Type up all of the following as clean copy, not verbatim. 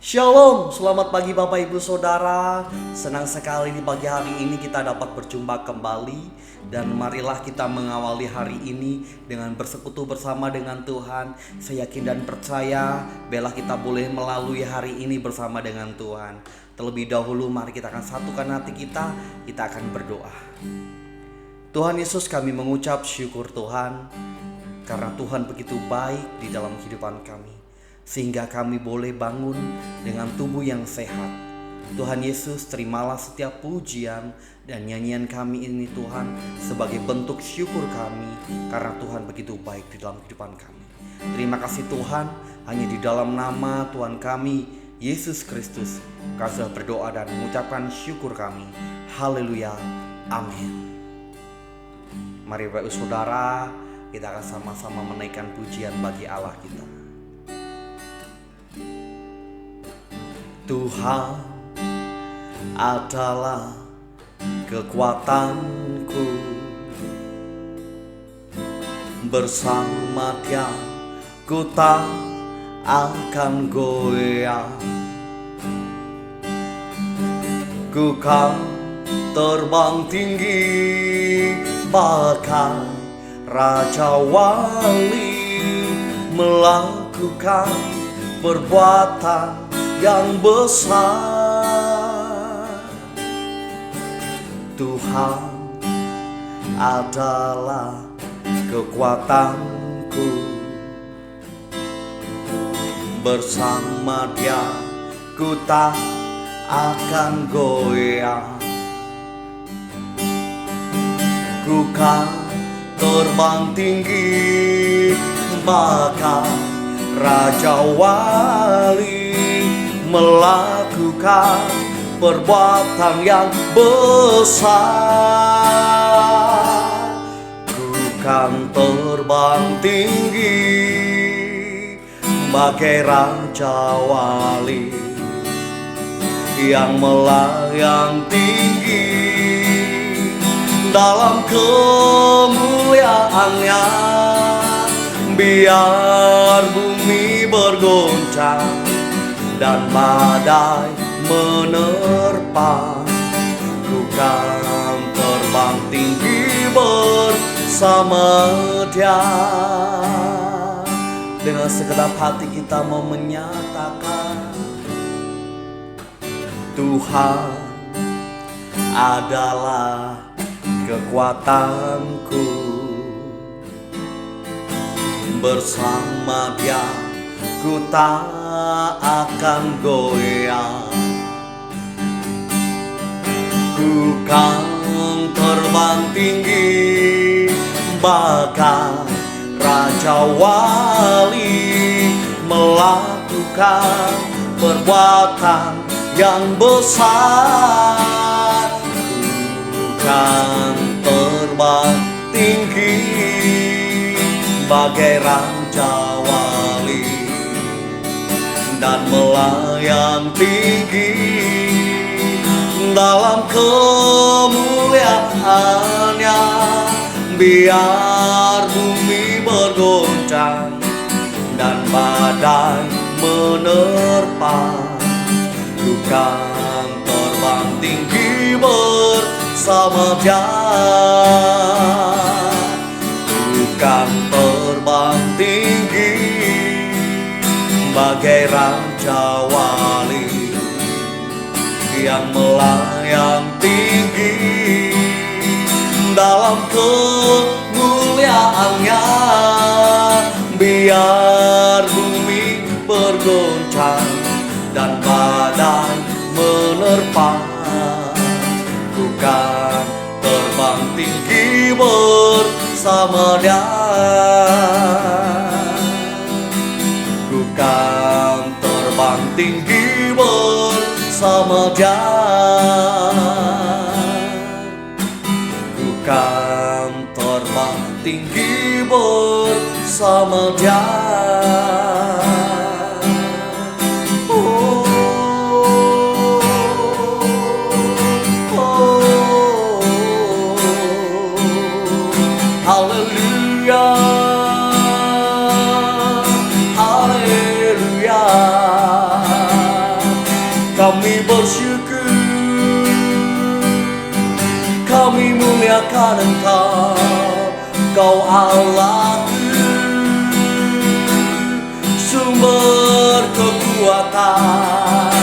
Shalom, selamat pagi Bapak Ibu Saudara. Senang sekali di pagi hari ini kita dapat berjumpa kembali. Dan marilah kita mengawali hari ini dengan bersekutu bersama dengan Tuhan. Saya yakin dan percaya bila kita boleh melalui hari ini bersama dengan Tuhan. Terlebih dahulu mari kita akan satukan hati kita akan berdoa. Tuhan Yesus, kami mengucap syukur Tuhan karena Tuhan begitu baik di dalam kehidupan kami, sehingga kami boleh bangun dengan tubuh yang sehat. Tuhan Yesus, terimalah setiap pujian dan nyanyian kami ini Tuhan, sebagai bentuk syukur kami karena Tuhan begitu baik di dalam kehidupan kami. Terima kasih Tuhan, hanya di dalam nama Tuhan kami Yesus Kristus kami sudah berdoa dan mengucapkan syukur kami. Haleluya, amin. Mari Bapak Ibu Saudara, kita akan sama-sama menaikkan pujian bagi Allah kita. Tuhan adalah kekuatanku, bersama Dia ku tak akan goyah. Ku kan terbang tinggi bagaikan Raja Wali, melakukan perbuatan yang besar. Tuhan adalah kekuatanku, bersama Dia ku tak akan goyah. Ku kan terbang tinggi bagaikan Raja Wali, melakukan perbuatan yang besar. Ku kan terbang tinggi bagai Raja Wali yang melayang tinggi dalam kemuliaannya. Biar bumi bergoncang dan badai menerpa, ku kan terbang tinggi bersama Dia. Dengan segenap hati kita mau menyatakan, Tuhan adalah kekuatanku, bersama Dia ku tak akan goyah. Ku kan terbang tinggi bagaikan Raja Wali, melakukan perbuatan yang besar. Ku kan terbang tinggi bagai Raja Wali dan melayang tinggi dalam kemuliaannya. Biar bumi bergoncang dan badai menerpa, ku kan terbang tinggi bersama Dia. Ku kan terbang tinggi bagai Raja Wali yang melayang tinggi dalam kemuliaannya. Biar bumi bergoncang dan badai menerpa, ku kan terbang tinggi bersama Dia. Ku kan terbang tinggi bersama Dia. Ku kan terbang tinggi bersama Dia. Haleluya, haleluya. bersyukur, kami muliakan Engkau, Kau Allahku, sumber kekuatan.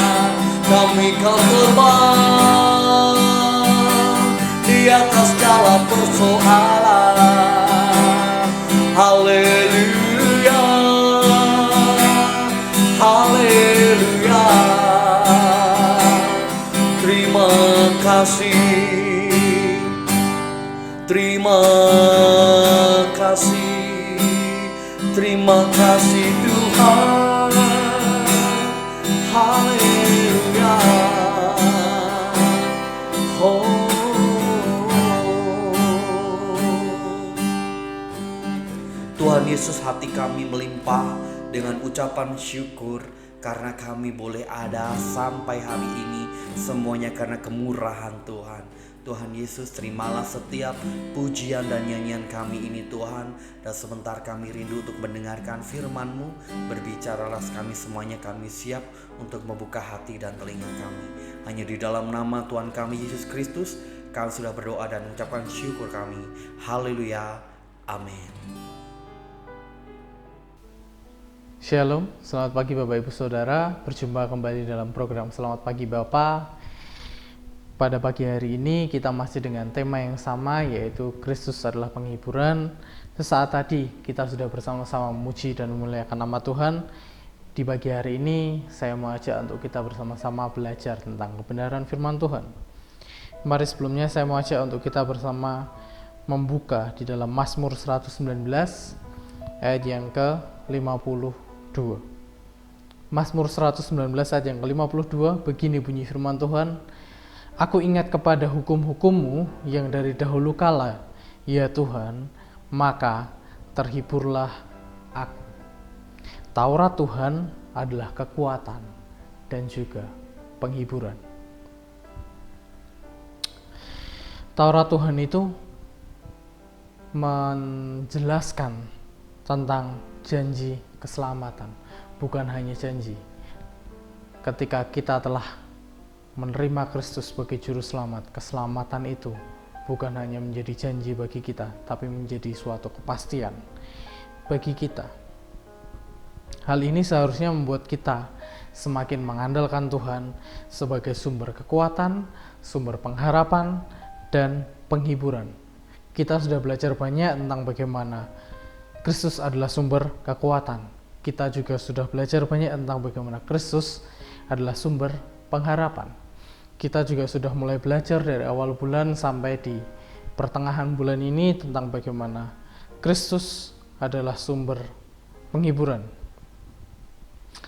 Kami kan terbang di atas segala persoalan. Haleluya, haleluya. Terima kasih, terima kasih, terima kasih Tuhan. Haleluya. Oh. Tuhan Yesus, hati kami melimpah dengan ucapan syukur karena kami boleh ada sampai hari ini, semuanya karena kemurahan Tuhan. Tuhan Yesus, terimalah setiap pujian dan nyanyian kami ini Tuhan. Dan sebentar kami rindu untuk mendengarkan firman-Mu. Berbicaralah kami semuanya, kami siap untuk membuka hati dan telinga kami. Hanya di dalam nama Tuhan kami Yesus Kristus kami sudah berdoa dan mengucapkan syukur kami. Haleluya, amin. Shalom, selamat pagi Bapak Ibu Saudara. Berjumpa kembali dalam program Selamat Pagi Bapak. Pada pagi hari ini kita masih dengan tema yang sama, yaitu Kristus adalah penghiburan. Sesaat tadi kita sudah bersama-sama memuji dan memuliakan nama Tuhan. Di pagi hari ini saya mau ajak untuk kita bersama-sama belajar tentang kebenaran firman Tuhan. Mari sebelumnya saya mau ajak untuk kita bersama membuka di dalam Mazmur 119 ayat yang ke-52. Mazmur 119 ayat yang ke-52, begini bunyi firman Tuhan. Aku ingat kepada hukum-hukum-Mu yang dari dahulu kala, ya Tuhan, maka terhiburlah aku. Taurat Tuhan adalah kekuatan dan juga penghiburan. Taurat Tuhan itu menjelaskan tentang janji keselamatan, bukan hanya janji. Ketika kita telah menerima Kristus sebagai juru selamat, keselamatan itu bukan hanya menjadi janji bagi kita, tapi menjadi suatu kepastian bagi kita. Hal ini seharusnya membuat kita semakin mengandalkan Tuhan sebagai sumber kekuatan, sumber pengharapan, dan penghiburan. Kita sudah belajar banyak tentang bagaimana Kristus adalah sumber kekuatan. Kita juga sudah belajar banyak tentang bagaimana Kristus adalah sumber pengharapan. Kita juga sudah mulai belajar dari awal bulan sampai di pertengahan bulan ini tentang bagaimana Kristus adalah sumber penghiburan.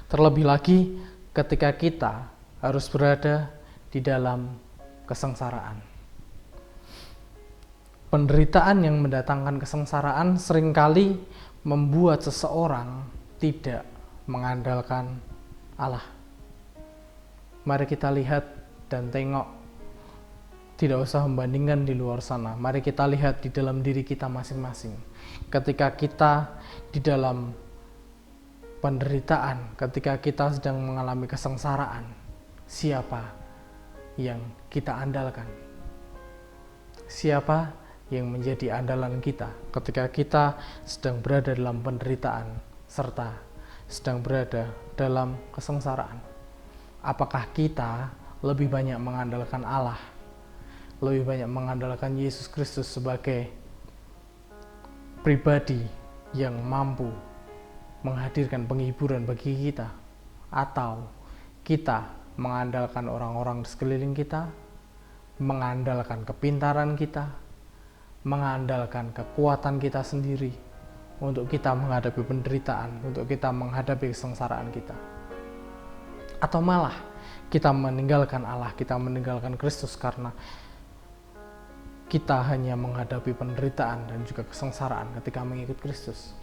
Terlebih lagi ketika kita harus berada di dalam kesengsaraan. Penderitaan yang mendatangkan kesengsaraan seringkali membuat seseorang tidak mengandalkan Allah. Mari kita lihat dan tengok, tidak usah membandingkan di luar sana. Mari kita lihat di dalam diri kita masing-masing. Ketika kita di dalam penderitaan, ketika kita sedang mengalami kesengsaraan, siapa yang kita andalkan? Siapa yang menjadi andalan kita ketika kita sedang berada dalam penderitaan serta sedang berada dalam kesengsaraan? Apakah kita lebih banyak mengandalkan Allah, lebih banyak mengandalkan Yesus Kristus sebagai pribadi yang mampu menghadirkan penghiburan bagi kita, atau kita mengandalkan orang-orang di sekeliling kita, mengandalkan kepintaran kita, mengandalkan kekuatan kita sendiri untuk kita menghadapi penderitaan, untuk kita menghadapi kesengsaraan kita? Atau malah kita meninggalkan Allah, kita meninggalkan Kristus karena kita hanya menghadapi penderitaan dan juga kesengsaraan ketika mengikut Kristus?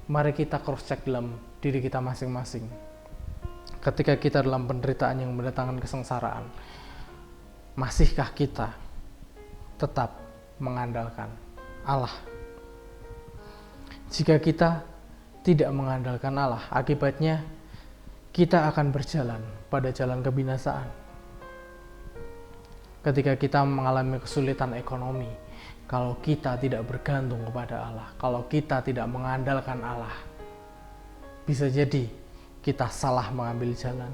Mari kita cross check dalam diri kita masing-masing. Ketika kita dalam penderitaan yang mendatangkan kesengsaraan, masihkah kita tetap mengandalkan Allah? Jika kita tidak mengandalkan Allah, akibatnya kita akan berjalan pada jalan kebinasaan. Ketika kita mengalami kesulitan ekonomi, kalau kita tidak bergantung kepada Allah, kalau kita tidak mengandalkan Allah, bisa jadi kita salah mengambil jalan.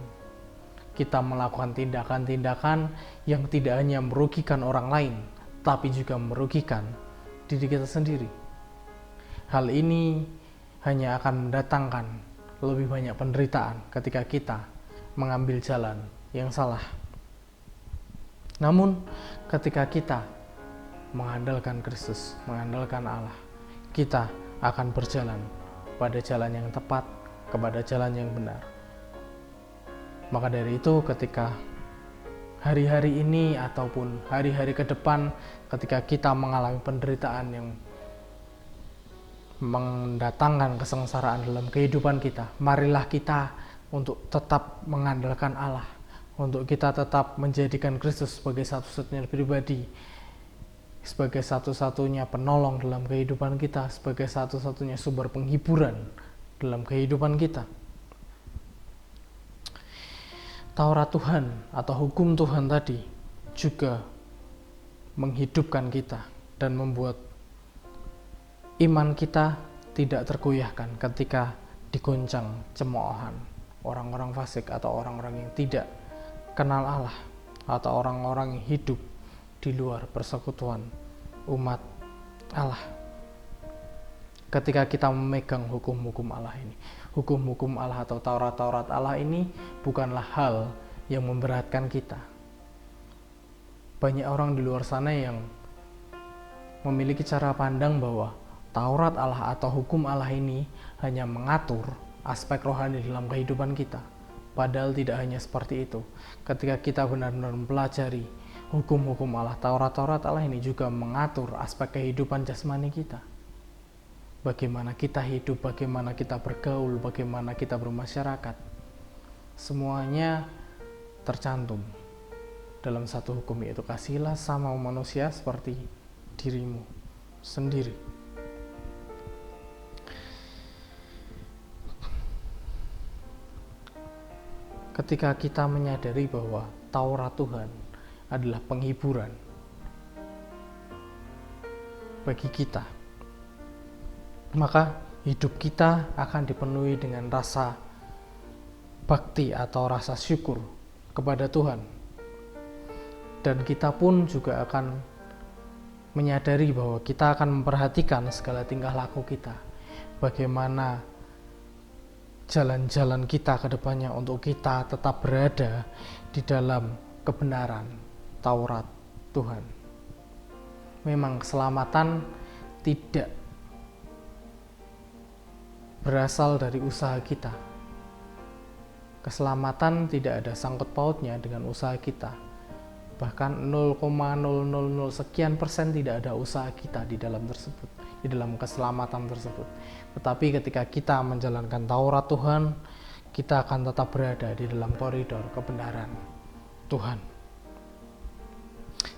Kita melakukan tindakan-tindakan yang tidak hanya merugikan orang lain, tapi juga merugikan diri kita sendiri. Hal ini hanya akan mendatangkan lebih banyak penderitaan ketika kita mengambil jalan yang salah. Namun, ketika kita mengandalkan Kristus, mengandalkan Allah, kita akan berjalan pada jalan yang tepat, kepada jalan yang benar. Maka dari itu, ketika hari-hari ini ataupun hari-hari ke depan, ketika kita mengalami penderitaan yang mendatangkan kesengsaraan dalam kehidupan kita, marilah kita untuk tetap mengandalkan Allah, untuk kita tetap menjadikan Kristus sebagai satu-satunya pribadi, sebagai satu-satunya penolong dalam kehidupan kita, sebagai satu-satunya sumber penghiburan dalam kehidupan kita. Taurat Tuhan atau hukum Tuhan tadi juga menghidupkan kita dan membuat iman kita tidak tergoyahkan ketika digoncang cemoohan orang-orang fasik atau orang-orang yang tidak kenal Allah atau orang-orang yang hidup di luar persekutuan umat Allah. Ketika kita memegang hukum-hukum Allah ini, hukum-hukum Allah atau Taurat-Taurat Allah ini bukanlah hal yang memberatkan kita. Banyak orang di luar sana yang memiliki cara pandang bahwa Taurat Allah atau hukum Allah ini hanya mengatur aspek rohani dalam kehidupan kita. Padahal tidak hanya seperti itu. Ketika kita benar-benar mempelajari hukum-hukum Allah, Taurat-Taurat Allah ini juga mengatur aspek kehidupan jasmani kita. Bagaimana kita hidup, bagaimana kita bergaul, bagaimana kita bermasyarakat. Semuanya tercantum dalam satu hukum, yaitu kasihilah sama manusia seperti dirimu sendiri. Ketika kita menyadari bahwa Taurat Tuhan adalah penghiburan bagi kita, maka hidup kita akan dipenuhi dengan rasa bakti atau rasa syukur kepada Tuhan. Dan kita pun juga akan menyadari bahwa kita akan memperhatikan segala tingkah laku kita. Bagaimana jalan-jalan kita ke depannya untuk kita tetap berada di dalam kebenaran Taurat Tuhan. Memang keselamatan tidak berasal dari usaha kita. Keselamatan tidak ada sangkut pautnya dengan usaha kita. Bahkan 0,000 sekian persen tidak ada usaha kita di dalam tersebut, di dalam keselamatan tersebut. Tetapi ketika kita menjalankan Taurat Tuhan, kita akan tetap berada di dalam koridor kebenaran Tuhan.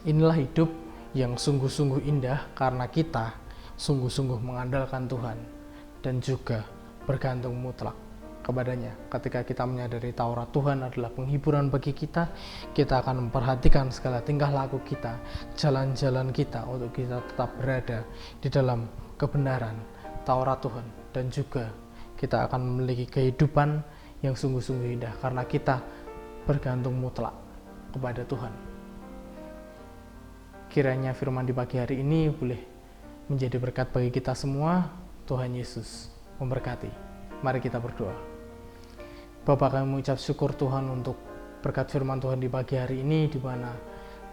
Inilah hidup yang sungguh-sungguh indah karena kita sungguh-sungguh mengandalkan Tuhan dan juga bergantung mutlak kepadanya. Ketika kita menyadari Taurat Tuhan adalah penghiburan bagi kita, kita akan memperhatikan segala tingkah laku kita, jalan-jalan kita untuk kita tetap berada di dalam kebenaran Taurat Tuhan. Dan juga kita akan memiliki kehidupan yang sungguh-sungguh indah karena kita bergantung mutlak kepada Tuhan. Kiranya firman di pagi hari ini boleh menjadi berkat bagi kita semua. Tuhan Yesus memberkati. Mari kita berdoa. Bapa, kami mengucap syukur Tuhan untuk berkat firman Tuhan di pagi hari ini, di mana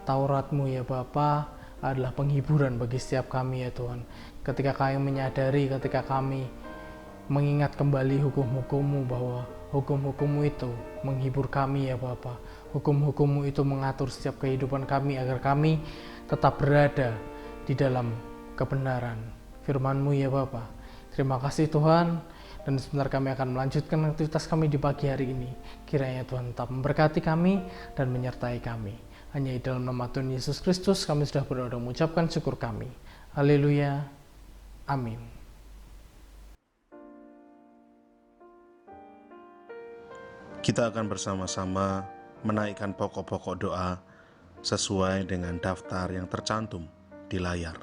Taurat-Mu ya Bapa adalah penghiburan bagi setiap kami ya Tuhan. Ketika kami menyadari, ketika kami mengingat kembali hukum-hukum-Mu, bahwa hukum-hukum-Mu itu menghibur kami ya Bapa. Hukum-hukum-Mu itu mengatur setiap kehidupan kami agar kami tetap berada di dalam kebenaran firman-Mu ya Bapa. Terima kasih Tuhan, dan sebentar kami akan melanjutkan aktivitas kami di pagi hari ini. Kiranya Tuhan tetap memberkati kami dan menyertai kami. Hanya di dalam nama Tuhan Yesus Kristus kami sudah berdoa dan mengucapkan syukur kami. Haleluya. Amin. Kita akan bersama-sama menaikkan pokok-pokok doa sesuai dengan daftar yang tercantum di layar.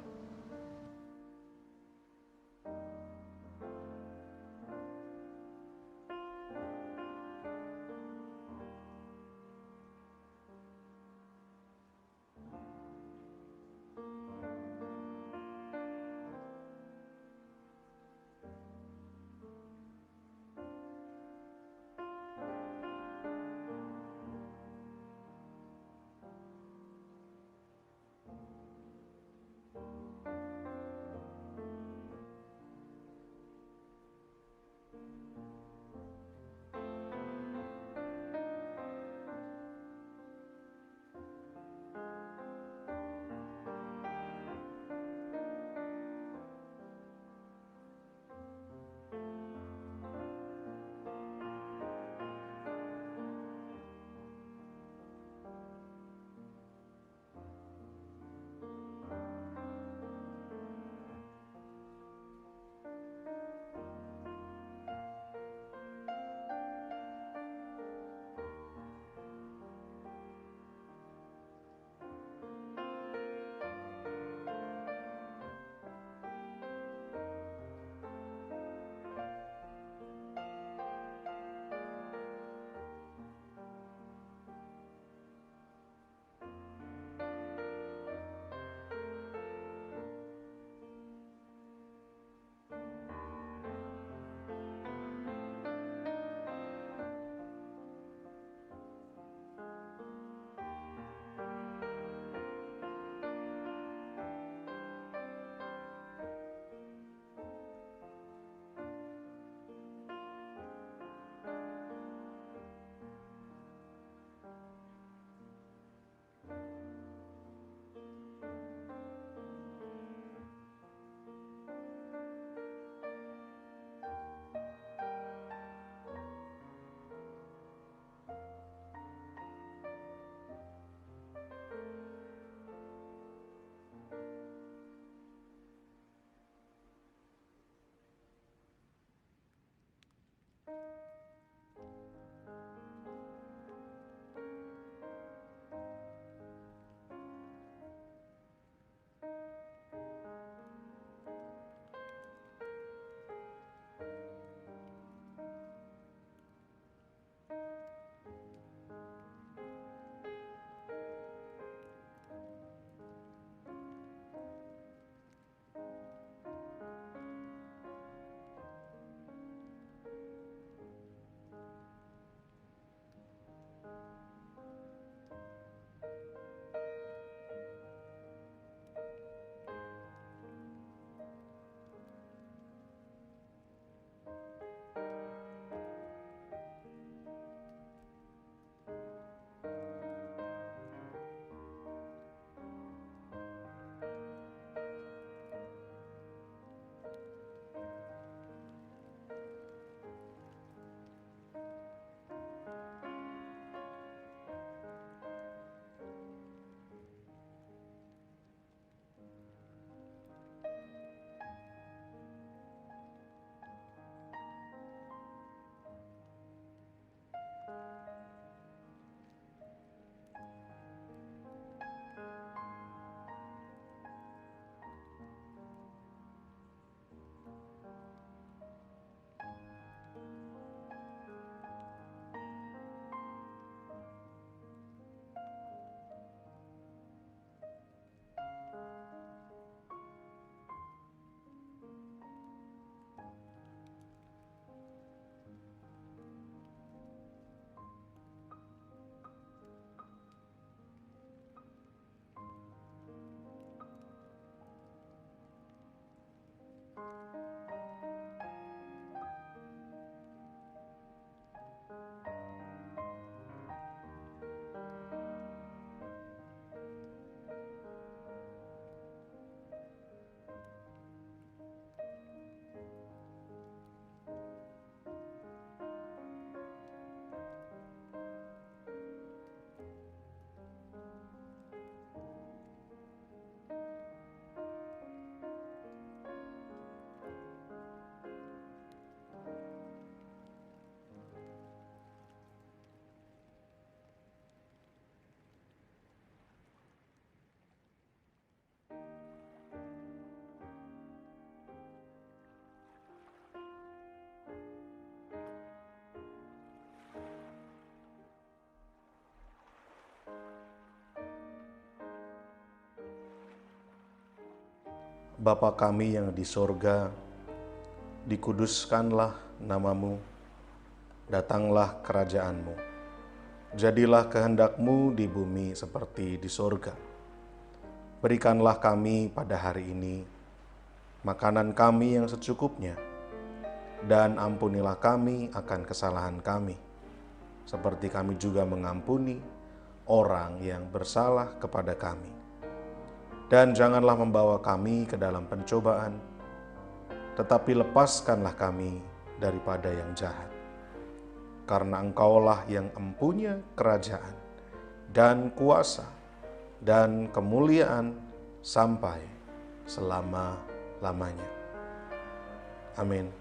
Bapa kami yang di sorga, dikuduskanlah namamu, datanglah kerajaanmu. Jadilah kehendak-Mu di bumi seperti di sorga. Berikanlah kami pada hari ini makanan kami yang secukupnya, dan ampunilah kami akan kesalahan kami, seperti kami juga mengampuni orang yang bersalah kepada kami. Dan janganlah membawa kami ke dalam pencobaan, tetapi lepaskanlah kami daripada yang jahat. Karena Engkaulah yang empunya kerajaan dan kuasa dan kemuliaan sampai selama-lamanya. Amin.